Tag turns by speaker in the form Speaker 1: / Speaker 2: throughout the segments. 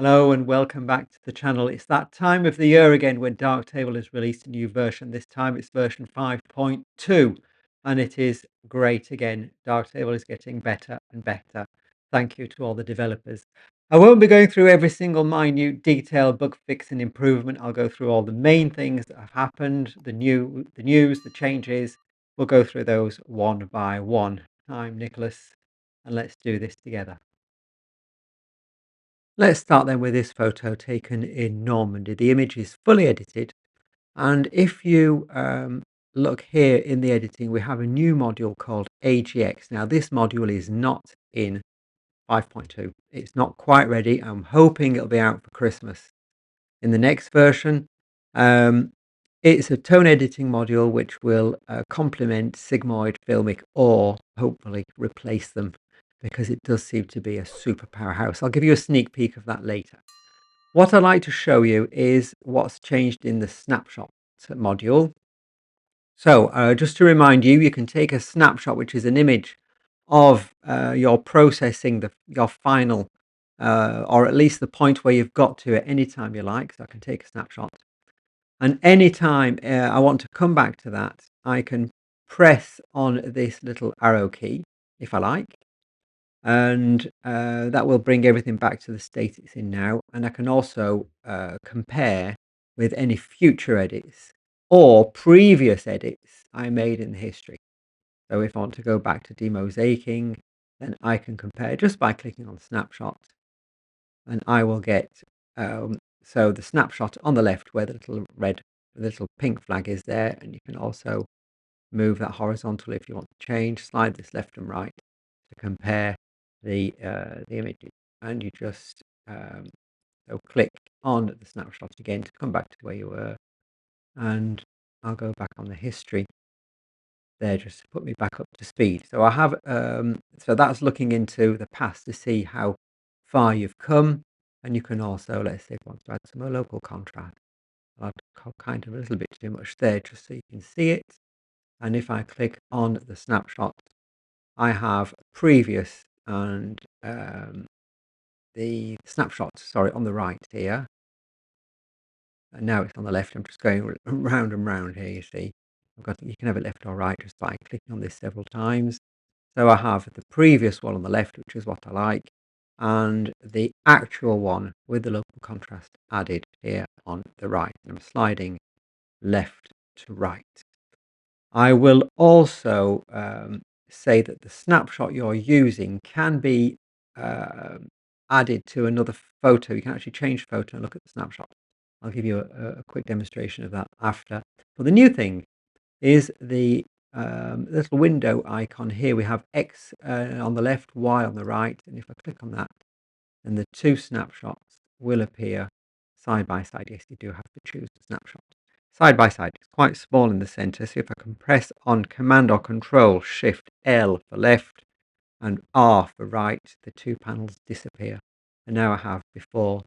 Speaker 1: Hello and welcome back to the channel. It's that time of the year again when Darktable has released a new version. This time it's version 5.2 and it is great again. Darktable is getting better and better. Thank you to all the developers. I won't be going through every single minute detail, bug fix and improvement. I'll go through all the main things that have happened, the news, the changes. We'll go through those one by one. I'm Nicholas and let's do this together. Let's start then with this photo taken in Normandy. The image is fully edited, and if you look here in the editing, we have a new module called AGX. Now, this module is not in 5.2. It's not quite ready. I'm hoping it'll be out for Christmas. In the next version, um, it's a tone editing module which will complement Sigmoid, Filmic, or hopefully replace them because it does seem to be a super powerhouse. I'll give you a sneak peek of that later. What I'd like to show you is what's changed in the snapshot module. So just to remind you, you can take a snapshot, which is an image of your processing your final, or at least the point where you've got to at any time you like. So I can take a snapshot. And anytime I want to come back to that, I can press on this little arrow key, if I like, and that will bring everything back to the state it's in now. And I can also compare with any future edits or previous edits I made in the history. So if I want to go back to demosaicing, then I can compare just by clicking on snapshot, and I will get so the snapshot on the left where the little pink flag is there, and you can also move that horizontal if you want to change. Slide this left and right to compare the images, and you just so click on the snapshot again to come back to where you were, and I'll go back on the history there just to put me back up to speed. So I have so that's looking into the past to see how far you've come, and you can also, let's say, if I want to add some more local contrast, I'll add kind of a little bit too much there just so you can see it. And if I click on the snapshot, I have previous and the snapshot, sorry, on the right here. And now it's on the left. I'm just going round and round here, you see. You can have it left or right just by clicking on this several times. So I have the previous one on the left, which is what I like, and the actual one with the local contrast added here on the right. And I'm sliding left to right. I will also say that the snapshot you're using can be added to another photo. You can actually change photo and look at the snapshot. I'll give you a quick demonstration of that after. But the new thing is the little window icon here. We have X on the left, Y on the right. And if I click on that, then the two snapshots will appear side by side. Yes, you do have to choose the snapshot. Side by side, it's quite small in the center. So if I can press on Command or Control, Shift L for left and R for right, the two panels disappear. And now I have before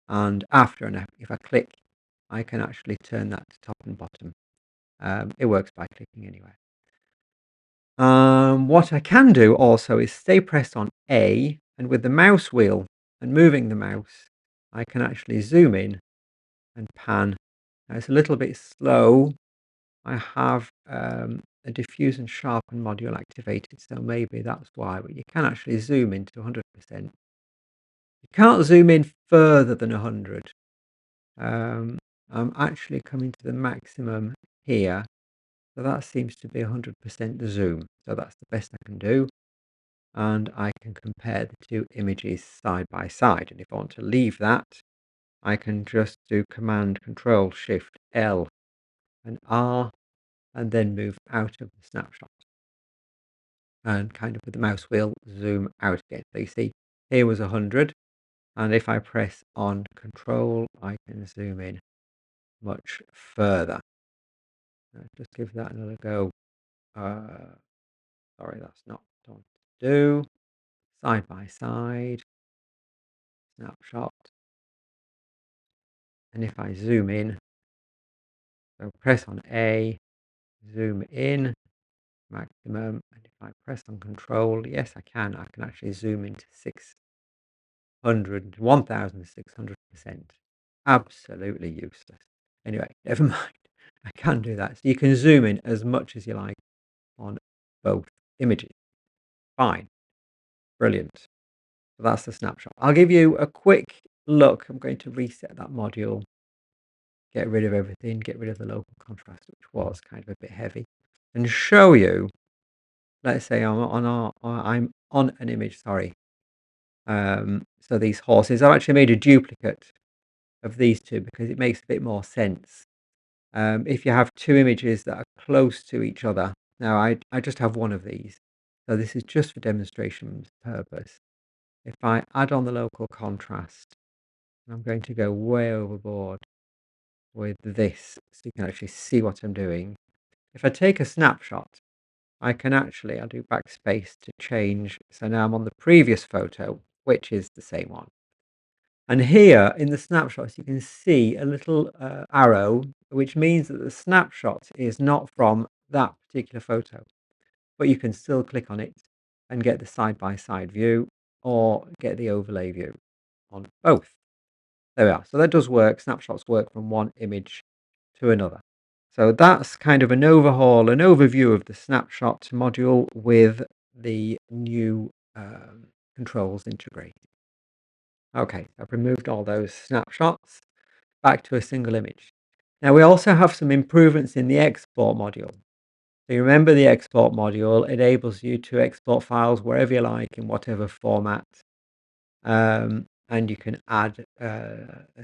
Speaker 1: and after. And if I click, I can actually turn that to top and bottom. It works by clicking anywhere. What I can do also is stay pressed on A, and with the mouse wheel and moving the mouse, I can actually zoom in and pan. Now it's a little bit slow. I have a diffuse and sharpen module activated, so maybe that's why, but you can actually zoom into 100%. You can't zoom in further than 100. I'm actually coming to the maximum here. So that seems to be 100% zoom. So that's the best I can do. And I can compare the two images side by side. And if I want to leave that, I can just do Command Control Shift L and R and then move out of the snapshot. And kind of with the mouse wheel, zoom out again. So you see, here was 100. And if I press on Control, I can zoom in much further. Just give that another go. Sorry, that's not what I want to do. Side by side, snapshot. And if I zoom in, so press on A, zoom in, maximum. And if I press on Control, yes, I can actually zoom into 6 1600%. Absolutely useless. Anyway, never mind. I can do that. So you can zoom in as much as you like on both images. Fine. Brilliant. So that's the snapshot. I'll give you a quick look. I'm going to reset that module, get rid of everything, get rid of the local contrast, which was kind of a bit heavy, and show you, let's say I'm on an image, sorry. So these horses, I've actually made a duplicate of these two because it makes a bit more sense. If you have two images that are close to each other, now I just have one of these. So this is just for demonstration purpose. If I add on the local contrast, I'm going to go way overboard with this so you can actually see what I'm doing. If I take a snapshot, I can actually, I'll do backspace to change. So now I'm on the previous photo, which is the same one. And here in the snapshots, you can see a little arrow, which means that the snapshot is not from that particular photo, but you can still click on it and get the side-by-side view or get the overlay view on both. There we are. So that does work. Snapshots work from one image to another. So that's kind of an overhaul, an overview of the snapshot module with the new controls integrated. Okay, I've removed all those snapshots, back to a single image. Now we also have some improvements in the export module. So you remember the export module enables you to export files wherever you like in whatever format. And you can add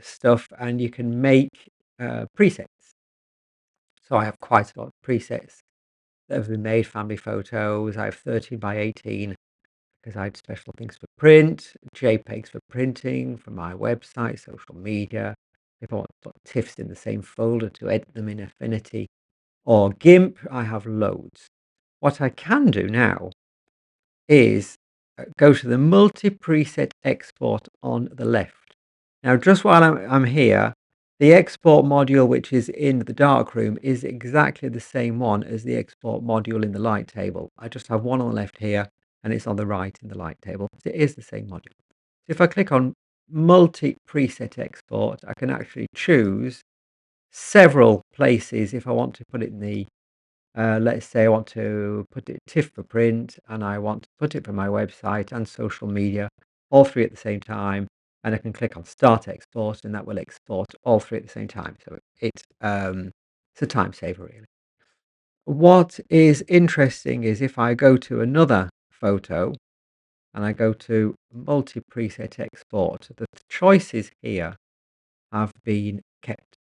Speaker 1: stuff and you can make presets. So I have quite a lot of presets that have been made, family photos. I have 13 by 18 because I had special things for print, JPEGs for printing, for my website, social media. If I want to put TIFFs in the same folder to edit them in Affinity or GIMP, I have loads. What I can do now is go to the multi-preset export on the left. Now, just while I'm here, the export module, which is in the darkroom, is exactly the same one as the export module in the light table. I just have one on the left here, and it's on the right in the light table. It is the same module. So if I click on multi-preset export, I can actually choose several places if I want to put it in the let's say I want to put it TIFF for print and I want to put it for my website and social media, all three at the same time. And I can click on Start Export and that will export all three at the same time. So it's a time saver, really. What is interesting is if I go to another photo and I go to multi-preset export, the choices here have been kept.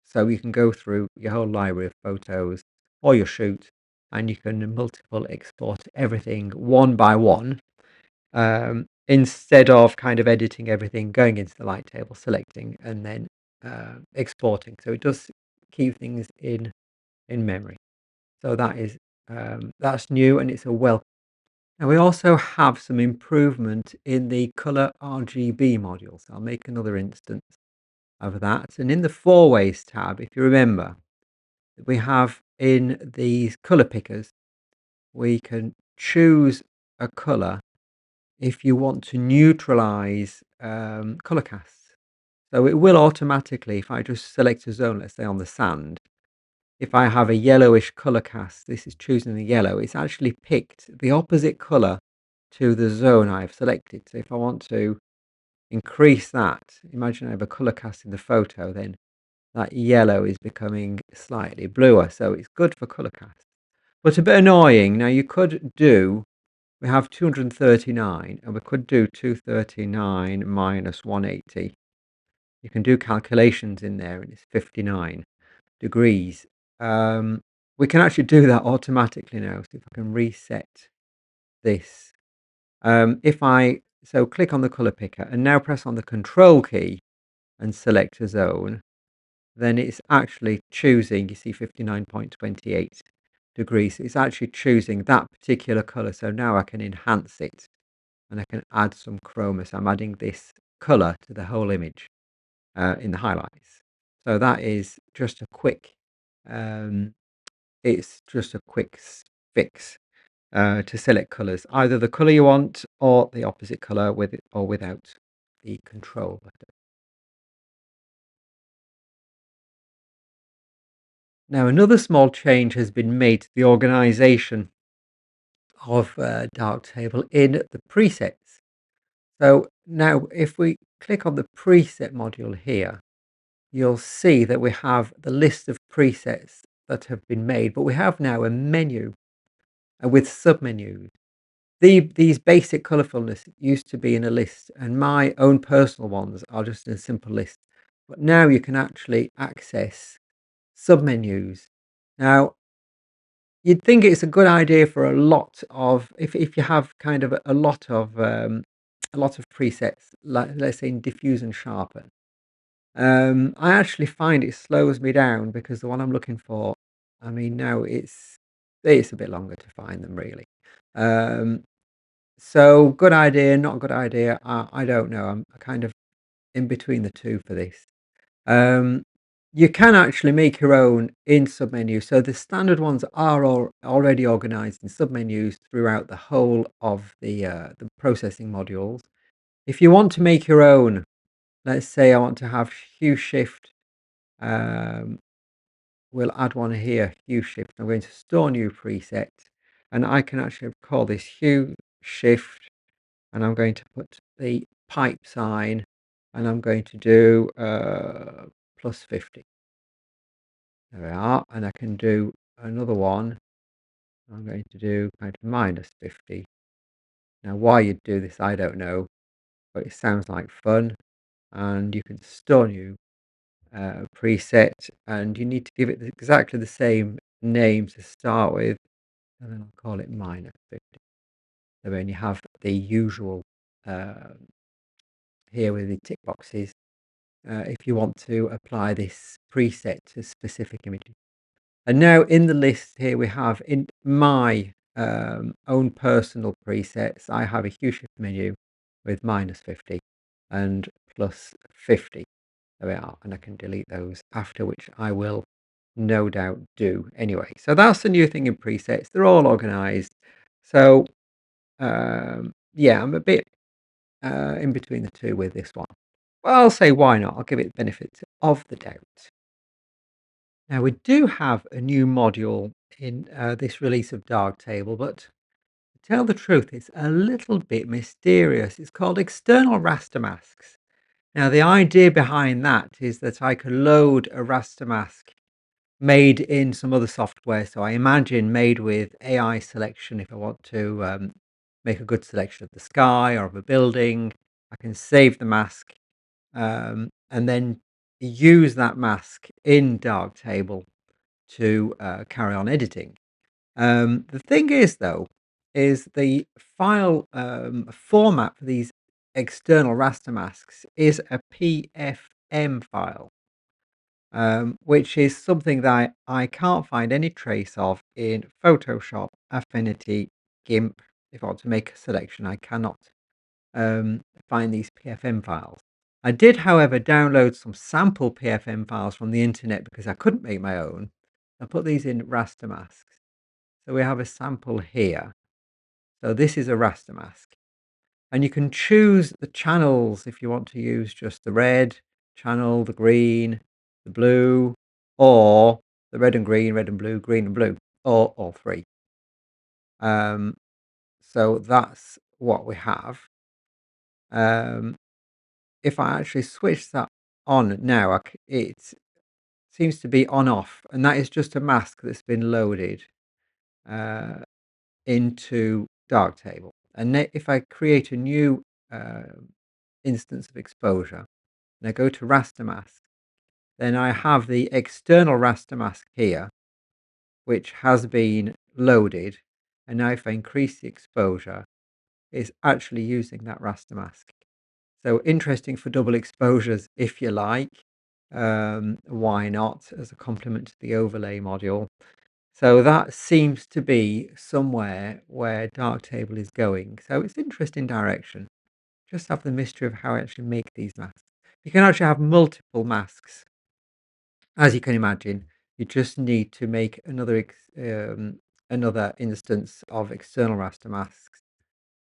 Speaker 1: So you can go through your whole library of photos or your shoot and you can multiple export everything one by one instead of kind of editing everything, going into the light table, selecting and then exporting. So it does keep things in memory. So that is that's new and it's a welcome. Now we also have some improvement in the color RGB module. So I'll make another instance of that. And in the four ways tab, if you remember, we have in these color pickers, we can choose a color if you want to neutralize color casts. So it will automatically, if I just select a zone, let's say on the sand, if I have a yellowish color cast, this is choosing the yellow, it's actually picked the opposite color to the zone I've selected. So if I want to increase that, imagine I have a color cast in the photo, then that yellow is becoming slightly bluer. So it's good for color cast, but a bit annoying. Now you could do, we have 239 and we could do 239 minus 180. You can do calculations in there and it's 59 degrees. We can actually do that automatically now. So if I can reset this, if I click on the color picker and now press on the control key and select a zone, then it's actually choosing, you see 59.28 degrees. It's actually choosing that particular color. So now I can enhance it and I can add some chroma. So I'm adding this color to the whole image in the highlights. So that is just a quick, it's just a quick fix to select colors, either the color you want or the opposite color with it or without the control button. Now, another small change has been made to the organization of Darktable in the presets. So now if we click on the preset module here, you'll see that we have the list of presets that have been made, but we have now a menu with submenus. These basic colourfulness used to be in a list, and my own personal ones are just in a simple list. But now you can actually access submenus. Now, you'd think it's a good idea for a lot of if you have kind of a lot of presets, like let's say in diffuse and sharpen. I actually find it slows me down because the one I'm looking for, I mean, now it's a bit longer to find them really. Um, so good idea, not good idea. I don't know. I'm kind of in between the two for this. Um, you can actually make your own in submenus. So the standard ones are already organized in submenus throughout the whole of the processing modules. If you want to make your own, let's say I want to have hue shift. Um, we'll add one here, hue shift. I'm going to store new preset, and I can actually call this hue shift, and I'm going to put the pipe sign, and I'm going to do plus 50. There we are, and I can do another one. I'm going to do kind of minus 50. Now, why you'd do this, I don't know, but it sounds like fun, and you can store new preset, and you need to give it exactly the same name to start with, and then I'll call it minus 50. So then you have the usual uh, here with the tick boxes if you want to apply this preset to specific images. And now in the list here we have in my own personal presets, I have a hue shift menu with minus 50 and plus 50. There we are, and I can delete those after, which I will no doubt do anyway. So that's the new thing in presets. They're all organized. So yeah, I'm a bit in between the two with this one. Well, I'll say why not? I'll give it benefit of the doubt. Now, we do have a new module in this release of Darktable, but to tell the truth, it's a little bit mysterious. It's called external raster masks. Now, the idea behind that is that I could load a raster mask made in some other software. So I imagine made with AI selection. If I want to make a good selection of the sky or of a building, I can save the mask and then use that mask in Darktable to carry on editing. The thing is, though, is the file format for these external raster masks is a PFM file, which is something that I can't find any trace of in Photoshop, Affinity, GIMP. If I want to make a selection, I cannot find these PFM files. I did, however, download some sample PFM files from the internet because I couldn't make my own. I put these in raster masks. So we have a sample here. So this is a raster mask. And you can choose the channels if you want to use just the red channel, the green, the blue, or the red and blue, green and blue, or all three. So that's what we have. If I actually switch that on now, it seems to be on off, and that is just a mask that's been loaded into Darktable. And if I create a new instance of exposure, and I go to raster mask, then I have the external raster mask here, which has been loaded. And now if I increase the exposure, it's actually using that raster mask. So interesting for double exposures, if you like. Why not, as a complement to the overlay module? So that seems to be somewhere where Darktable is going. So it's an interesting direction. Just have the mystery of how I actually make these masks. You can actually have multiple masks. As you can imagine, you just need to make another instance of external raster masks.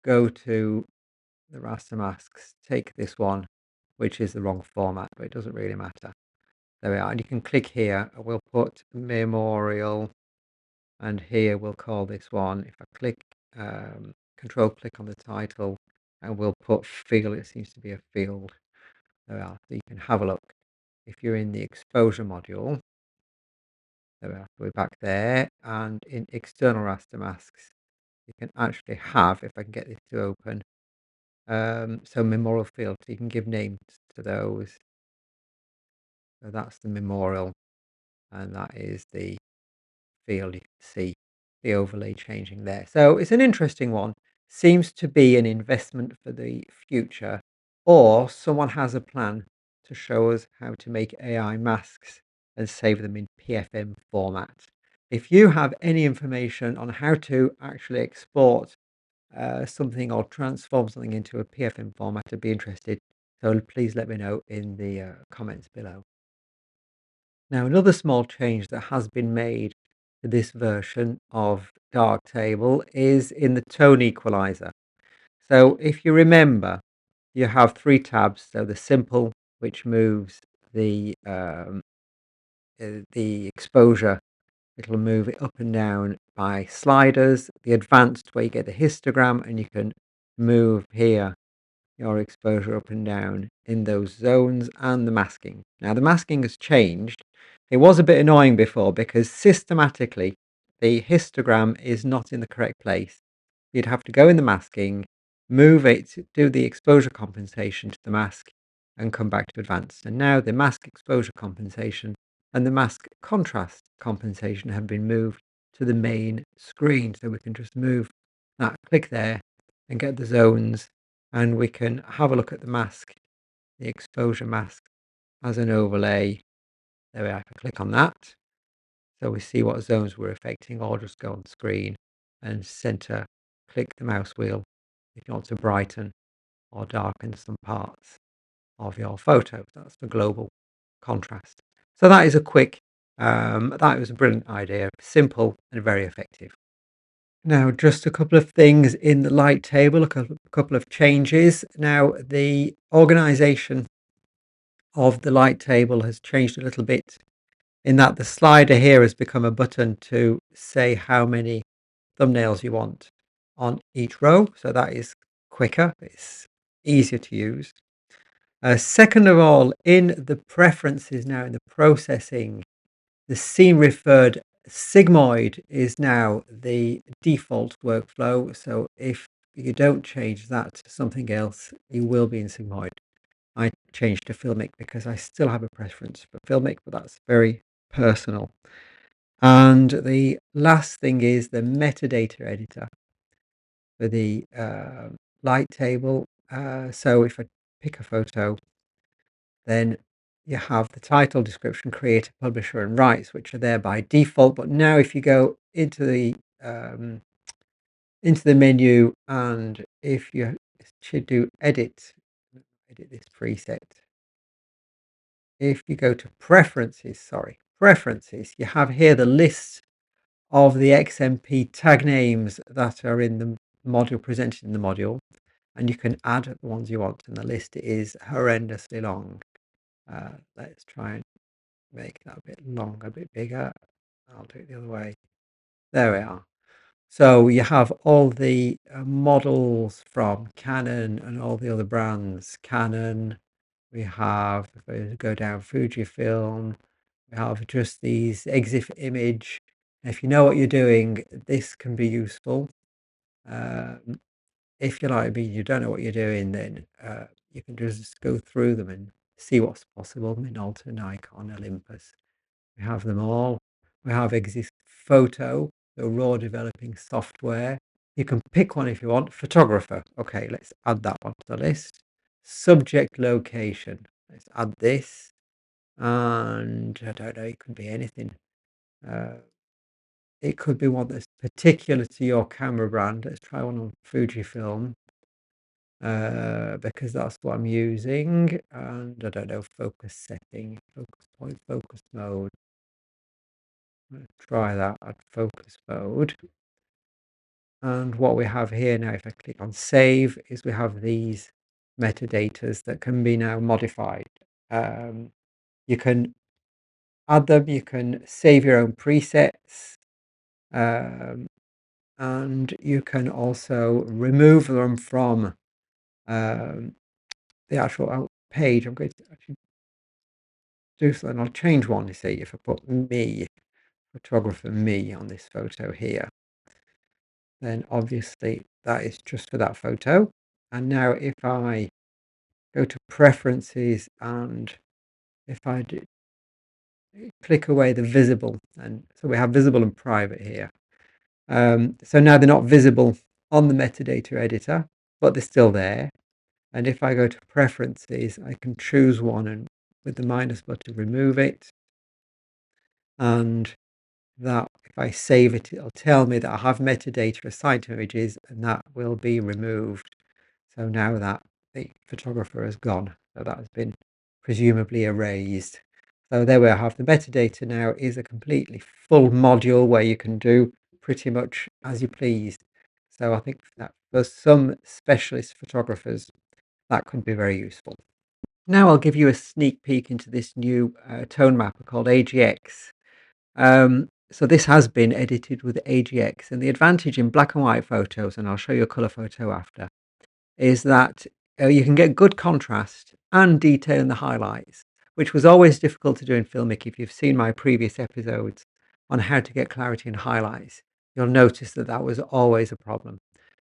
Speaker 1: Go to the raster masks, take this one, which is the wrong format, but it doesn't really matter. There we are. And you can click here. We'll put memorial, and here we'll call this one. If I click, control click on the title, and we'll put field. It seems to be a field. There we are. So you can have a look. If you're in the exposure module, there we are. We're back there, and in external raster masks, you can actually have, if I can get this to open, so memorial field. So you can give names to those. So that's the memorial, and that is the field. You can see the overlay changing there. So it's an interesting one. Seems to be an investment for the future, or someone has a plan to show us how to make AI masks and save them in PFM format. If you have any information on how to actually export something or transform something into a PFM format, I'd be interested. So please let me know in the comments below. Now, another small change that has been made to this version of Darktable is in the tone equaliser. So if you remember, you have three tabs. So the simple, which moves the exposure, it'll move it up and down by sliders. The advanced, where you get the histogram, and you can move here your exposure up and down in those zones, and the masking. Now, the masking has changed. It was a bit annoying before because systematically the histogram is not in the correct place. You'd have to go in the masking, move it, do the exposure compensation to the mask, and come back to advanced. And now the mask exposure compensation and the mask contrast compensation have been moved to the main screen. So we can just move that, click there, and get the zones, and we can have a look at the mask, the exposure mask as an overlay. There we are. I can click on that. So we see what zones we're affecting, or just go on screen and center, click the mouse wheel if you want to brighten or darken some parts of your photo. That's the global contrast. So that is a quick, that was a brilliant idea, simple and very effective. Now, just a couple of things in the light table, a couple of changes. Now, the organization of the light table has changed a little bit in that the slider here has become a button to say how many thumbnails you want on each row. So that is quicker, it's easier to use. Second of all, in the preferences now, in the processing, the scene referred sigmoid is now the default workflow. So if you don't change that to something else, you will be in sigmoid. I changed to filmic because I still have a preference for filmic, but that's very personal. And the last thing is the metadata editor for the light table. So if I pick a photo, then you have the title, description, creator, publisher, and rights, which are there by default. But now if you go into the menu, and if you should do edit this preset, if you go to preferences, you have here the list of the XMP tag names that are in the module, presented in the module, and you can add the ones you want, and the list is horrendously long. Let's try and make that a bit longer, a bit bigger. I'll do it the other way. There we are. So you have all the models from Canon and all the other brands. Canon, we have, if we go down, Fujifilm, we have just these EXIF image. If you know what you're doing, this can be useful. If you're like me, you don't know what you're doing, then you can just go through them and see what's possible. Minolta, Nikon, Olympus. We have them all. We have Exist Photo, the raw developing software. You can pick one if you want. Photographer. Okay, let's add that one to the list. Subject location. Let's add this. And I don't know, it could be anything. It could be one that's particular to your camera brand. Let's try one on Fujifilm. Because that's what I'm using. And I don't know, focus setting, focus point, focus mode. Let's try that at focus mode. And what we have here now, if I click on save, is we have these metadatas that can be now modified. You can add them, you can save your own presets, um, and you can also remove them from um, the actual page. I'm going to actually do something. I'll change one. You see, if I put me, photographer me, on this photo here, then obviously that is just for that photo. And now if I go to preferences and if I do click away the visible, and so we have visible and private here. So now they're not visible on the metadata editor, but they're still there. And if I go to preferences, I can choose one and with the minus button remove it. And that if I save it, it'll tell me that I have metadata assigned to images and that will be removed. So now that the photographer has gone, so that has been presumably erased. So there we have the metadata now is a completely full module where you can do pretty much as you please. So I think that for some specialist photographers, that could be very useful. Now I'll give you a sneak peek into this new tone mapper called AGX. So this has been edited with AGX, and the advantage in black and white photos, and I'll show you a color photo after, is that you can get good contrast and detail in the highlights, which was always difficult to do in Filmic. If you've seen my previous episodes on how to get clarity in highlights, you'll notice that that was always a problem.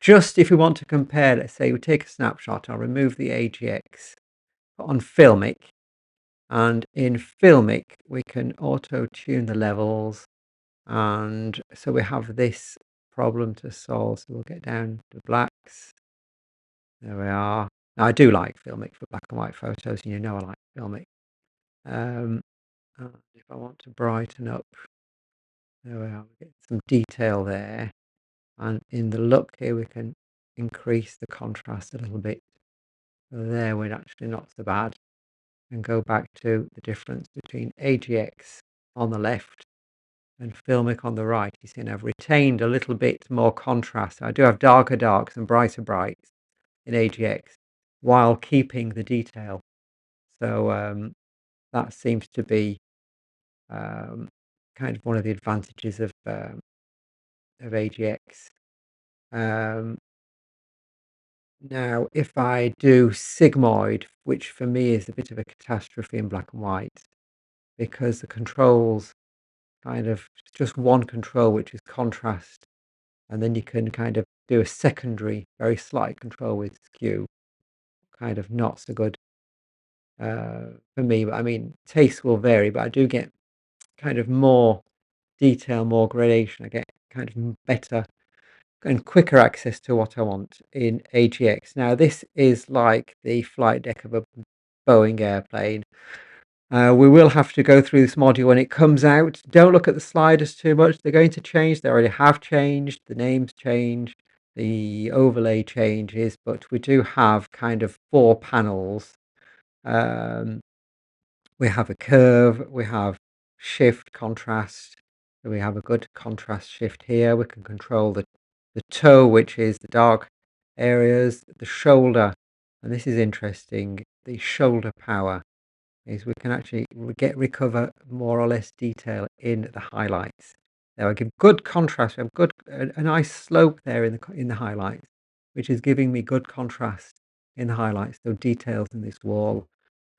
Speaker 1: Just if we want to compare, let's say we take a snapshot, I'll remove the AGX on Filmic, and in Filmic we can auto tune the levels, and so we have this problem to solve. So we'll get down to blacks. There we are. Now, I do like Filmic for black and white photos, and you know I like Filmic. And if I want to brighten up, there we are. We get some detail there, and in the look here we can increase the contrast a little bit. So there we're actually not so bad. And go back to the difference between AGX on the left and Filmic on the right. You see, I've retained a little bit more contrast. I do have darker darks and brighter brights in AGX while keeping the detail. So that seems to be kind of one of the advantages of AGX. Now, if I do sigmoid, which for me is a bit of a catastrophe in black and white, because the controls kind of just one control, which is contrast, and then you can kind of do a secondary, very slight control with skew, kind of not so good for me. But I mean, tastes will vary, but I do get kind of more detail, more gradation. I get kind of better and quicker access to what I want in AGX. Now, this is like the flight deck of a Boeing airplane. We will have to go through this module when it comes out. Don't look at the sliders too much. They're going to change. They already have changed. The names change. The overlay changes. But we do have kind of 4 panels. We have a curve. We have shift, contrast. So we have a good contrast shift here. We can control the toe, which is the dark areas, the shoulder. And this is interesting. The shoulder power is we can actually recover more or less detail in the highlights. Now I give good contrast. We have a nice slope there in the highlights, which is giving me good contrast in the highlights. So details in this wall,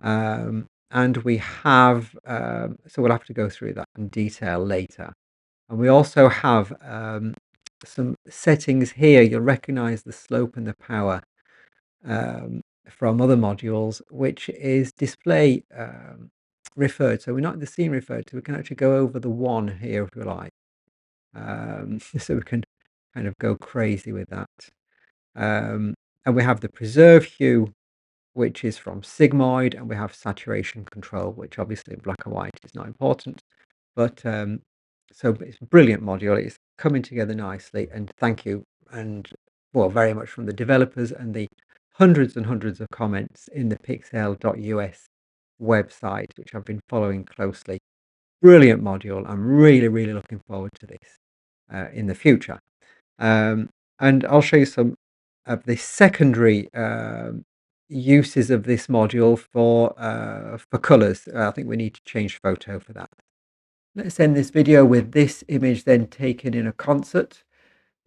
Speaker 1: and we have so we'll have to go through that in detail later. And we also have some settings here. You'll recognize the slope and the power from other modules, which is display referred. So we're not in the scene referred to. We can actually go over the one here if we like. So we can kind of go crazy with that. And we have the preserve hue, which is from sigmoid, and we have saturation control, which obviously in black and white is not important. But so it's a brilliant module. It's coming together nicely, and thank you, and well, very much from the developers and the hundreds and hundreds of comments in the pixel.us website, which I've been following closely. Brilliant module. I'm really, really looking forward to this in the future. And I'll show you some of the secondary uses of this module for colors. I think we need to change photo for that. Let's end this video with this image then taken in a concert.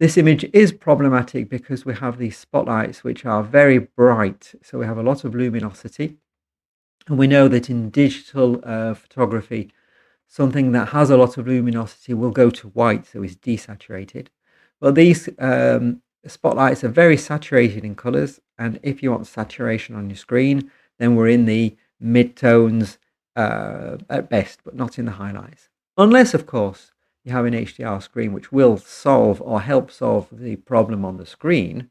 Speaker 1: This image is problematic because we have these spotlights which are very bright, so we have a lot of luminosity. And we know that in digital photography, something that has a lot of luminosity will go to white, so it's desaturated. Well, these spotlights are very saturated in colors, and if you want saturation on your screen, then we're in the mid-tones at best, but not in the highlights. Unless, of course, you have an HDR screen, which will solve or help solve the problem on the screen.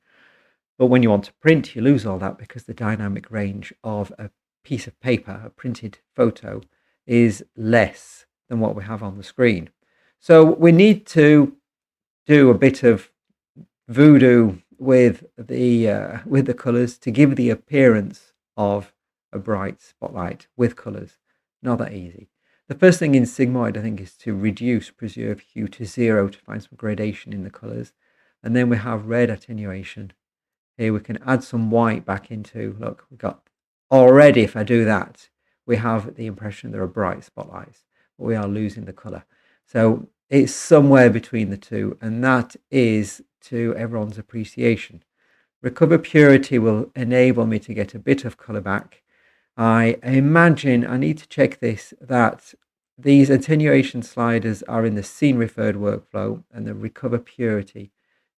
Speaker 1: But when you want to print, you lose all that because the dynamic range of a piece of paper, a printed photo, is less than what we have on the screen. So we need to do a bit of voodoo with the colors to give the appearance of a bright spotlight with colors. Not that easy. The first thing in sigmoid, I think, is to reduce preserve hue to 0 to find some gradation in the colors. And then we have red attenuation. Here we can add some white back into, look, we've got already, if I do that, we have the impression there are bright spotlights, but we are losing the color. So it's somewhere between the two, and that is to everyone's appreciation. Recover purity will enable me to get a bit of color back. I imagine, I need to check this, that these attenuation sliders are in the scene referred workflow, and the recover purity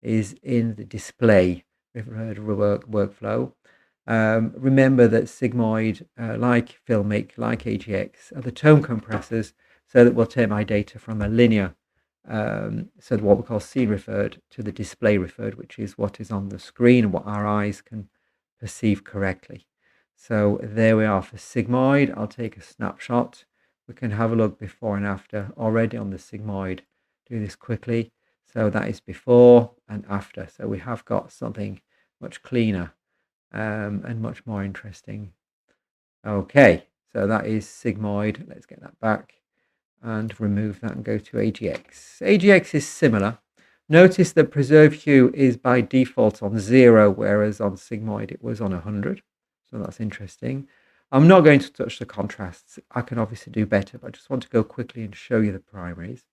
Speaker 1: is in the display referred workflow. Remember that sigmoid, like Filmic, like AGX, are the tone compressors, so that we'll take my data from a linear, so what we call scene referred, to the display referred, which is what is on the screen and what our eyes can perceive correctly. So there we are for sigmoid. I'll take a snapshot. We can have a look before and after already on the sigmoid. Do this quickly. So that is before and after. So we have got something much cleaner and much more interesting. Okay, so that is sigmoid. Let's get that back and remove that and go to AGX. AGX is similar. Notice that preserve hue is by default on 0, whereas on sigmoid it was on 100. So that's interesting. I'm not going to touch the contrasts. I can obviously do better, but I just want to go quickly and show you the primaries.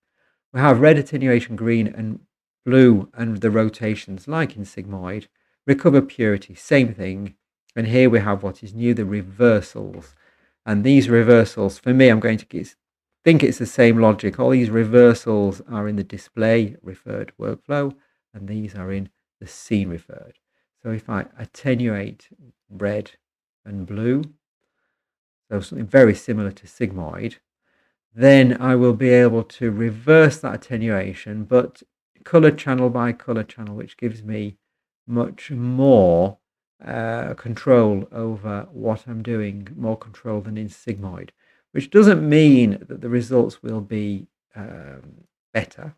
Speaker 1: We have red attenuation, green and blue, and the rotations like in sigmoid. Recover purity, same thing. And here we have what is new, the reversals. And these reversals, for me, I'm going to think it's the same logic. All these reversals are in the display referred workflow, and these are in the scene referred. So if I attenuate red and blue, so something very similar to sigmoid, then I will be able to reverse that attenuation, but color channel by color channel, which gives me much more control over what I'm doing, more control than in sigmoid, which doesn't mean that the results will be better.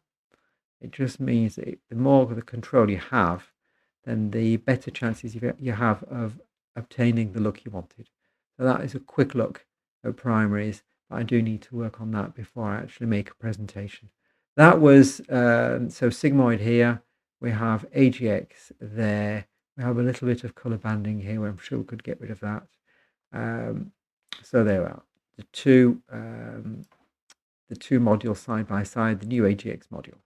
Speaker 1: It just means that the more of the control you have, then the better chances you have of obtaining the look you wanted. So that is a quick look at primaries, but I do need to work on that before I actually make a presentation. That was, so sigmoid here, we have AGX there, we have a little bit of color banding here, where I'm sure we could get rid of that. So there we are, the two modules side by side, the new AGX module.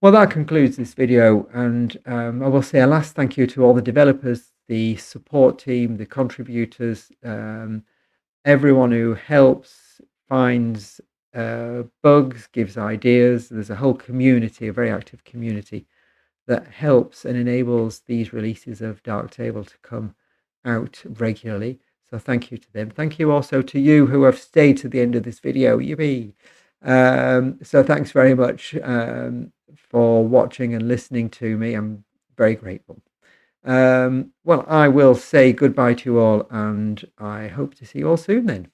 Speaker 1: Well, that concludes this video, and I will say a last thank you to all the developers, the support team, the contributors, everyone who helps, finds bugs, gives ideas. There's a whole community, a very active community, that helps and enables these releases of Darktable to come out regularly. So thank you to them. Thank you also to you who have stayed to the end of this video. Yippee! So thanks very much for watching and listening to me. I'm very grateful. Well, I will say goodbye to you all, and I hope to see you all soon then.